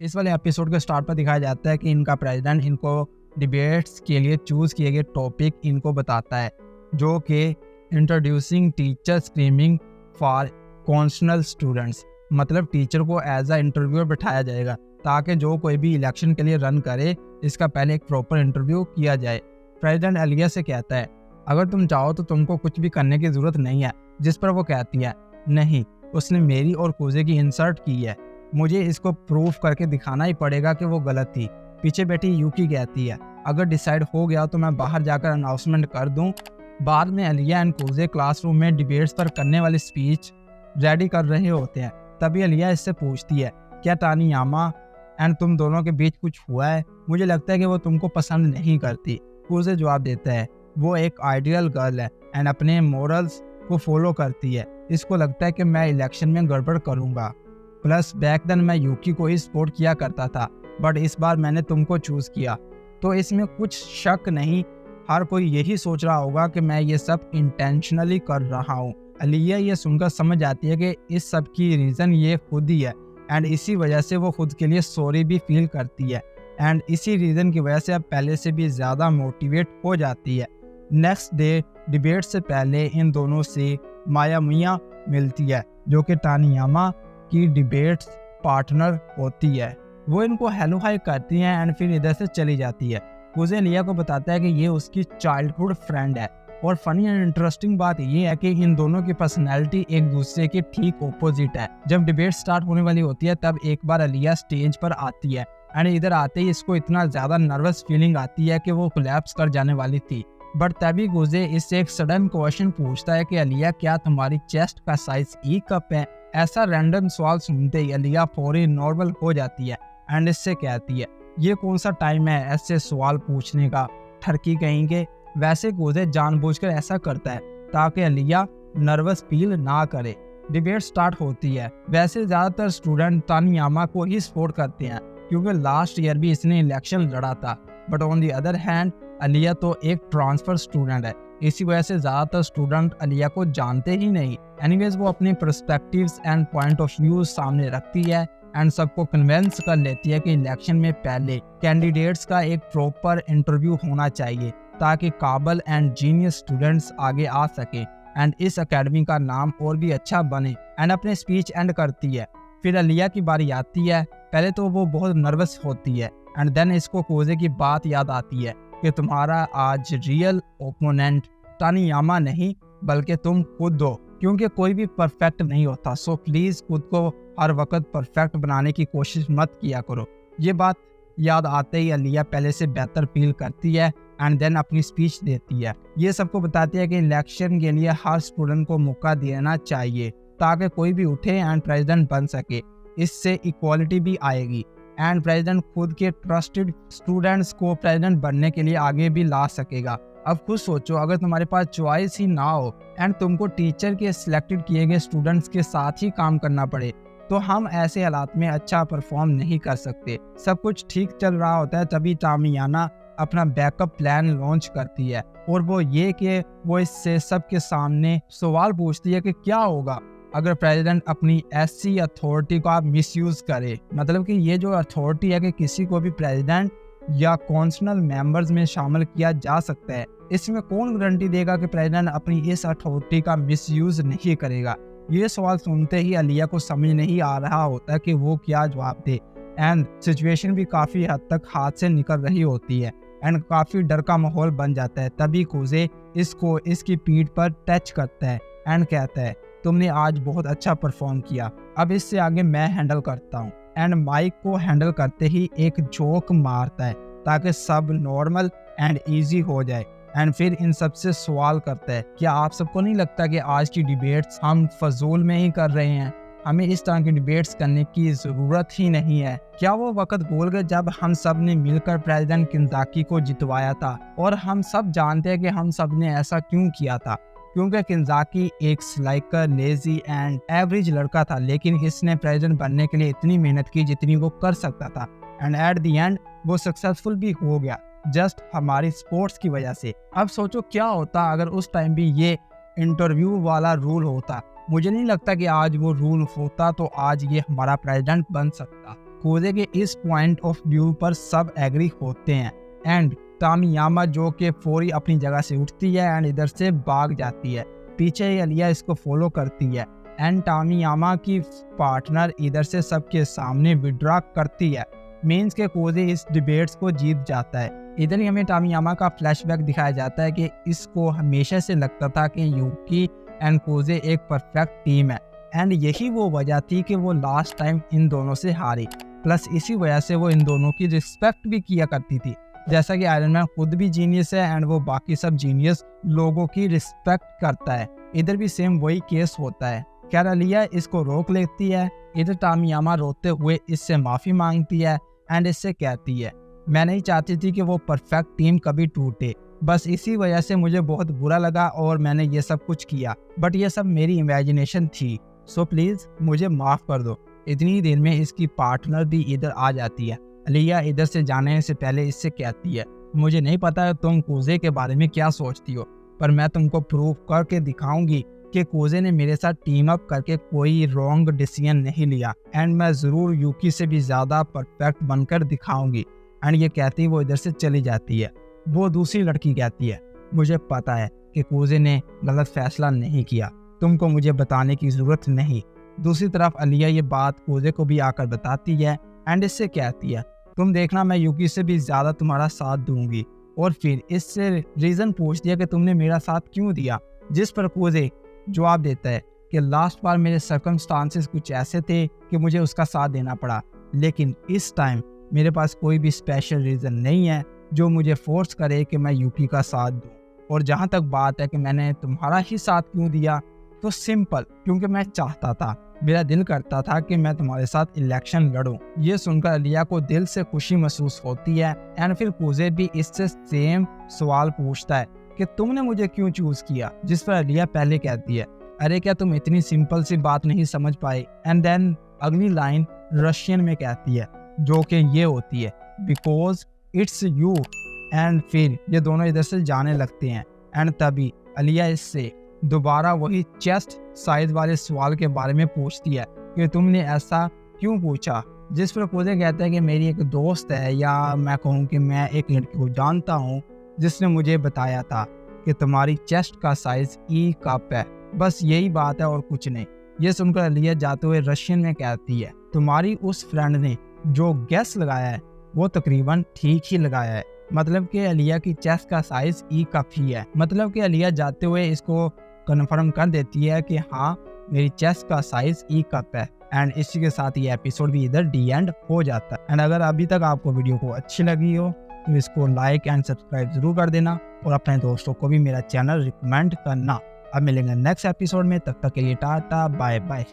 इस वाले एपिसोड के स्टार्ट पर दिखाया जाता है कि इनका प्रेसिडेंट इनको डिबेट्स के लिए चूज़ किए गए टॉपिक इनको बताता है, जो कि introducing teacher screaming for constitutional students. मतलब टीचर को एज अ इंटरव्यूअर बैठाया जाएगा ताकि जो कोई भी इलेक्शन के लिए रन करे इसका पहले एक प्रॉपर इंटरव्यू किया जाए। प्रेसिडेंट एलिया से कहता है अगर तुम चाहो तो तुमको कुछ भी करने की ज़रूरत नहीं है, जिस पर वो कहती है नहीं, उसने मेरी और कोजे की इंसल्ट की है, मुझे इसको प्रूफ करके दिखाना ही पड़ेगा कि वो गलत थी। पीछे बैठी यूकी कहती है अगर डिसाइड हो गया तो मैं बाहर जाकर अनाउंसमेंट कर दूं। बाद में अलिया एंड कोजे क्लासरूम में डिबेट्स पर करने वाली स्पीच रेडी कर रहे होते हैं। तभी अलिया इससे पूछती है क्या तानियामा एंड तुम दोनों के बीच कुछ हुआ है? मुझे लगता है कि वो तुमको पसंद नहीं करती। कोजे जवाब देता है वो एक आइडियल गर्ल है एंड अपने मोरल्स को फॉलो करती है। इसको लगता है कि मैं इलेक्शन में गड़बड़ करूँगा। प्लस बैक देन मैं यूकी को ही सपोर्ट किया करता था, बट इस बार मैंने तुमको चूज़ किया, तो इसमें कुछ शक नहीं, हर कोई यही सोच रहा होगा कि मैं ये सब इंटेंशनली कर रहा हूँ। अलिया ये सुनकर समझ आती है कि इस सब की रीज़न ये खुद ही है एंड इसी वजह से वो खुद के लिए सॉरी भी फील करती है एंड इसी रीज़न की वजह से अब पहले से भी ज़्यादा मोटिवेट हो जाती है। नेक्स्ट डे डिबेट से पहले इन दोनों से माया मिया मिलती है, जो कि तानियामा की डिबेट्स पार्टनर होती है। वो इनको हेलो हाई करती हैं एंड फिर इधर से चली जाती है। कोजे लिया को बताता है कि ये उसकी चाइल्डहुड फ्रेंड है और फनी एंड इंटरेस्टिंग बात ये है कि इन दोनों की पर्सनैलिटी एक दूसरे के ठीक ऑपोजिट है। जब डिबेट स्टार्ट होने वाली होती है तब एक बार अलिया स्टेज पर आती है एंड इधर आते ही इसको इतना ज़्यादा नर्वस फीलिंग आती है कि वो कोलैप्स कर जाने वाली थी। बट तभी कोजे इससे एक सडन क्वेश्चन पूछता है कि अलिया क्या तुम्हारी चेस्ट का साइज ई कप है? ऐसा रैंडम सवाल सुनते ही अलिया फौरी नॉर्मल हो जाती है एंड इससे कहती है ये कौन सा टाइम है ऐसे सवाल पूछने का, ठरकी कहेंगे। वैसे कोजे जानबूझकर ऐसा करता है ताकि अलिया नर्वस फील ना करे। डिबेट स्टार्ट होती है। वैसे ज़्यादातर स्टूडेंट तानियामा को ही सपोर्ट करते हैं क्योंकि लास्ट ईयर भी इसने इलेक्शन लड़ा था, but on the other hand Aliya तो एक ट्रांसफ़र स्टूडेंट है, इसी वजह से ज़्यादातर स्टूडेंट अलिया को जानते ही नहीं। एनीवेज वो अपने perspectives and point of view सामने रखती है एंड सबको कन्विंस कर लेती है कि इलेक्शन में पहले कैंडिडेट्स का एक प्रॉपर इंटरव्यू होना चाहिए ताकि काबिल एंड जीनियस स्टूडेंट्स आगे आ सके एंड इस एकेडमी का नाम और भी अच्छा बने एंड अपने स्पीच एंड करती है। फिर अलिया की बारी आती है। पहले तो वो बहुत नर्वस होती है एंड देन इसको कोजे की बात याद आती है कि तुम्हारा आज रियल ओपोनेंट तानियामा नहीं बल्कि तुम खुद हो, क्योंकि कोई भी परफेक्ट नहीं होता, सो प्लीज़ खुद को हर वक्त परफेक्ट बनाने की कोशिश मत किया करो। ये बात याद आते ही अलिया पहले से बेहतर फील करती है एंड देन अपनी स्पीच देती है। ये सबको बताती है कि इलेक्शन के लिए हर स्टूडेंट को मौका देना चाहिए ताकि कोई भी उठे एंड प्रेसिडेंट बन सके। इससे इक्वालिटी भी आएगी एंड प्रेसिडेंट खुद के ट्रस्टेड स्टूडेंट्स को प्रेसिडेंट बनने के लिए आगे भी ला सकेगा। अब खुद सोचो अगर तुम्हारे पास चॉइस ही ना हो एंड तुमको टीचर के सिलेक्टेड किए गए स्टूडेंट्स के साथ ही काम करना पड़े, तो हम ऐसे हालात में अच्छा परफॉर्म नहीं कर सकते। सब कुछ ठीक चल रहा होता है तभी तामियाना अपना बैकअप प्लान लॉन्च करती है और वो ये कि वो इससे सबके सामने सवाल पूछती है कि क्या होगा अगर प्रेसिडेंट अपनी ऐसी अथॉरिटी का मिसयूज़ करे। मतलब कि ये जो अथॉरिटी है कि किसी को भी प्रेसिडेंट या कॉन्स्टिट्यूशनल मेंबर्स में शामिल किया जा सकता है, इसमें कौन गारंटी देगा कि प्रेसिडेंट अपनी इस अथॉरिटी का मिसयूज़ नहीं करेगा। ये सवाल सुनते ही अलिया को समझ नहीं आ रहा होता कि वो क्या जवाब दे एंड सिचुएशन भी काफ़ी हद तक हाथ से निकल रही होती है एंड काफ़ी डर का माहौल बन जाता है। तभी कोजे इसको इसकी पीठ पर टच करता है एंड कहता है तुमने आज बहुत अच्छा परफॉर्म किया, अब इससे आगे मैं हैंडल करता हूँ। एंड माइक को हैंडल करते ही एक जोक मारता है ताकि सब नॉर्मल एंड इजी हो जाए एंड फिर इन सब से सवाल करता है क्या आप सबको नहीं लगता कि आज की डिबेट्स हम फजूल में ही कर रहे हैं? हमें इस तरह की डिबेट्स करने की ज़रूरत ही नहीं है। क्या वो वक्त भूल गए जब हम सब ने मिलकर प्रेसिडेंट किंजाकी को जितवाया था? और हम सब जानते हैं कि हम सब ने ऐसा क्यों किया था, क्योंकि किंजाकी एक स्लाइकर, लेजी एंड एवरेज लड़का था, लेकिन इसने प्रेसिडेंट बनने के लिए इतनी मेहनत की जितनी वो कर सकता था एंड एट द एंड वो सक्सेसफुल भी हो गया जस्ट हमारी स्पोर्ट्स की वजह से। अब सोचो क्या होता अगर उस टाइम भी ये इंटरव्यू वाला रूल होता। मुझे नहीं लगता कि आज वो रूल होता तो आज ये हमारा प्रेसिडेंट बन सकता। कोजे के इस पॉइंट ऑफ व्यू पर सब एग्री होते हैं एंड तामियामा जो कि फौरी अपनी जगह से उठती है एंड इधर से भाग जाती है। पीछे ही अलिया इसको फॉलो करती है एंड तामियामा की पार्टनर इधर से सबके सामने विड्रॉ करती है। मीन्स के कोजे इस डिबेट्स को जीत जाता है। इधर ही हमें तामियामा का फ्लैशबैक दिखाया जाता है कि इसको हमेशा से लगता था कि यूकी एंड कोजे एक परफेक्ट टीम है एंड यही वो वजह थी कि वो लास्ट टाइम इन दोनों से हारी। प्लस इसी वजह से वो इन दोनों की रिस्पेक्ट भी किया करती थी। जैसा कि आयरन मैन खुद भी जीनियस है एंड वो बाकी सब जीनियस लोगों की रिस्पेक्ट करता है। इधर भी सेम वही केस होता है। खैर अलिया इसको रोक लेती है। इधर तामियामा रोते हुए इससे माफ़ी मांगती है एंड इससे कहती है मैं नहीं चाहती थी कि वो परफेक्ट टीम कभी टूटे, बस इसी वजह से मुझे बहुत बुरा लगा और मैंने ये सब कुछ किया, बट ये सब मेरी इमेजिनेशन थी, सो प्लीज़ मुझे माफ़ कर दो। इतनी देर में इसकी पार्टनर भी इधर आ जाती है। अलिया इधर से जाने से पहले इससे कहती है मुझे नहीं पता तुम कोजे के बारे में क्या सोचती हो, पर मैं तुमको प्रूव करके दिखाऊंगी कि कोजे ने मेरे साथ टीम अप करके कोई रॉन्ग डिसीजन नहीं लिया एंड मैं ज़रूर यूकी से भी ज़्यादा परफेक्ट बनकर दिखाऊंगी। एंड ये कहती वो इधर से चली जाती है। वो दूसरी लड़की कहती है मुझे पता है कि कोजे ने गलत फैसला नहीं किया, तुमको मुझे बताने की ज़रूरत नहीं। दूसरी तरफ अलिया ये बात कोजे को भी आकर बताती है एंड इससे कहती है तुम देखना मैं यूकी से भी ज़्यादा तुम्हारा साथ दूंगी। और फिर इससे रीज़न पूछ दिया कि तुमने मेरा साथ क्यों दिया, जिस पर कोजे जवाब देता है कि लास्ट बार मेरे सर्कमस्टांसेस कुछ ऐसे थे कि मुझे उसका साथ देना पड़ा, लेकिन इस टाइम मेरे पास कोई भी स्पेशल रीज़न नहीं है जो मुझे फोर्स करे कि मैं यूकी का साथ दूं। और जहां तक बात है कि मैंने तुम्हारा ही साथ क्यों दिया, तो सिंपल क्योंकि मैं चाहता था, मेरा दिल करता था कि मैं तुम्हारे साथ इलेक्शन लड़ूं। ये सुनकर अलिया को दिल से खुशी महसूस होती है एंड फिर कोजे भी इससे सेम सवाल पूछता है कि तुमने मुझे क्यों चूज किया, जिस पर अलिया पहले कहती है अरे क्या तुम इतनी सिंपल सी बात नहीं समझ पाए। एंड देन अगली लाइन रशियन में कहती है जो कि ये होती है बिकॉज इट्स यू। एंड फिर ये दोनों इधर से जाने लगते हैं एंड तभी अलिया इससे दोबारा वही चेस्ट साइज वाले सवाल के बारे में पूछती है कि तुमने ऐसा क्यों पूछा, जिस पर कोजे कहता है कि मेरी एक दोस्त है, या मैं कहूँ कि मैं एक लड़की को जानता हूँ जिसने मुझे बताया था कि तुम्हारी चेस्ट का साइज ई कप है, बस यही बात है और कुछ नहीं। ये सुनकर अलिया जाते हुए रशियन में कहती है तुम्हारी उस फ्रेंड ने जो गैस लगाया है वो तकरीबन ठीक ही लगाया है, मतलब कि अलिया की चेस्ट का साइज ई कप ही है। मतलब कि अलिया जाते हुए इसको कन्फर्म कर देती है कि हाँ मेरी चेस्ट का साइज ई कप है। एंड इसी के साथ ये एपिसोड भी इधर डी एंड हो जाता है। एंड अगर अभी तक आपको वीडियो को अच्छी लगी हो तो इसको लाइक एंड सब्सक्राइब जरूर कर देना और अपने दोस्तों को भी मेरा चैनल रिकमेंड करना। अब मिलेंगे नेक्स्ट एपिसोड में, तब तक के लिए टाटा बाय बाय।